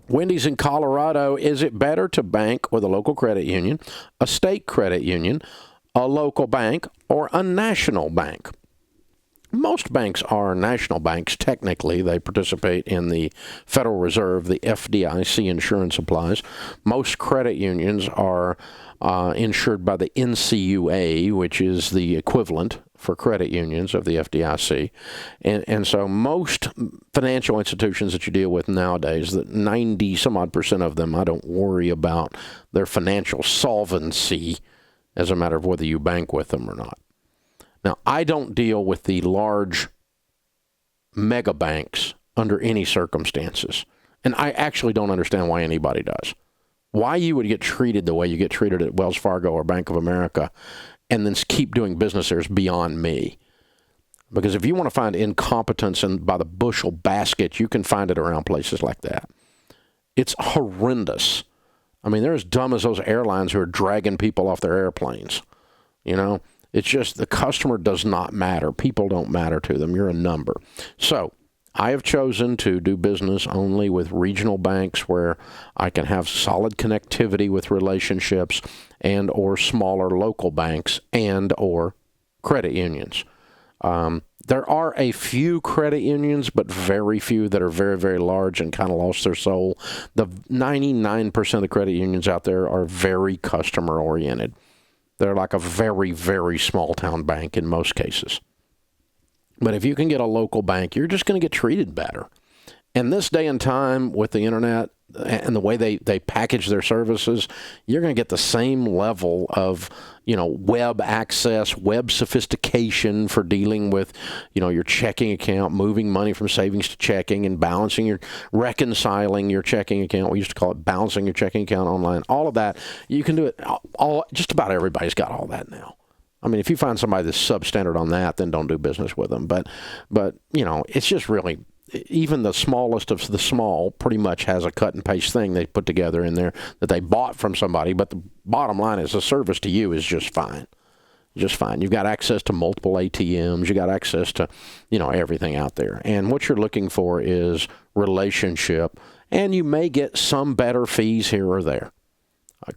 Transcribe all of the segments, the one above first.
Wendy's in Colorado, is it better to bank with a local credit union, a state credit union, a local bank, or a national bank? Most banks are national banks. Technically, they participate in the Federal Reserve, the FDIC insurance applies. Most credit unions are insured by the NCUA, which is the equivalent for credit unions of the FDIC. And so most financial institutions that you deal with nowadays, that 90-some-odd% of them, I don't worry about their financial solvency as a matter of whether you bank with them or not. Now, I don't deal with the large mega banks under any circumstances. And I actually don't understand why anybody does. Why you would get treated the way you get treated at Wells Fargo or Bank of America and then keep doing business there is beyond me. Because if you want to find incompetence by the bushel basket, you can find it around places like that. It's horrendous. I mean, they're as dumb as those airlines who are dragging people off their airplanes. You know, it's just the customer does not matter. People don't matter to them. You're a number. So I have chosen to do business only with regional banks where I can have solid connectivity with relationships and or smaller local banks and or credit unions. There are a few credit unions, but very few that are very, very large and kind of lost their soul. The 99% of the credit unions out there are very customer-oriented. They're like a very, very small-town bank in most cases. But if you can get a local bank, you're just going to get treated better. And this day and time with the internet and the way they package their services, you're going to get the same level of, web access, web sophistication for dealing with, your checking account, moving money from savings to checking and reconciling your checking account. We used to call it balancing your checking account online. All of that, you can do it. Just about everybody's got all that now. I mean, if you find somebody that's substandard on that, then don't do business with them. But it's just really, even the smallest of the small pretty much has a cut and paste thing they put together in there that they bought from somebody. But the bottom line is the service to you is just fine. Just fine. You've got access to multiple ATMs. You got access to, everything out there. And what you're looking for is relationship. And you may get some better fees here or there.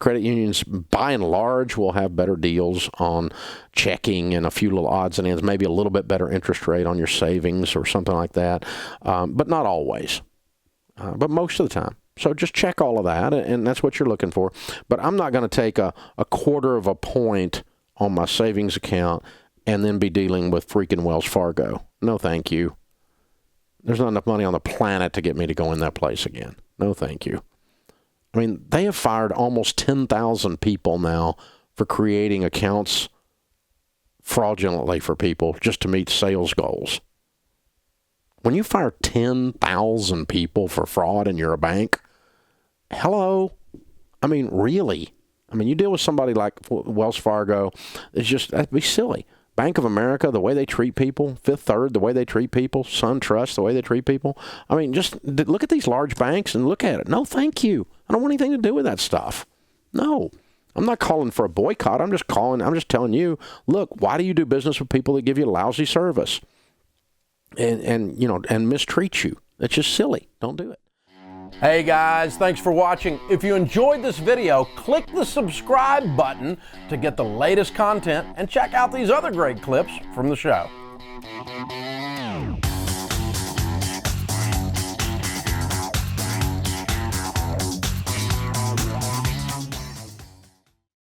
Credit unions, by and large, will have better deals on checking and a few little odds and ends, maybe a little bit better interest rate on your savings or something like that, but not always, but most of the time. So just check all of that, and that's what you're looking for. But I'm not going to take a quarter of a point on my savings account and then be dealing with freaking Wells Fargo. No, thank you. There's not enough money on the planet to get me to go in that place again. No, thank you. I mean, they have fired almost 10,000 people now for creating accounts fraudulently for people just to meet sales goals. When you fire 10,000 people for fraud and you're a bank, hello? I mean, really? I mean, you deal with somebody like Wells Fargo, that'd be silly. Bank of America, the way they treat people, Fifth Third, the way they treat people, SunTrust, the way they treat people. I mean, just look at these large banks and look at it. No, thank you. I don't want anything to do with that stuff. No. I'm not calling for a boycott. I'm just telling you, look, why do you do business with people that give you lousy service and mistreat you? It's just silly. Don't do it. Hey guys, thanks for watching. If you enjoyed this video, click the subscribe button to get the latest content and check out these other great clips from the show.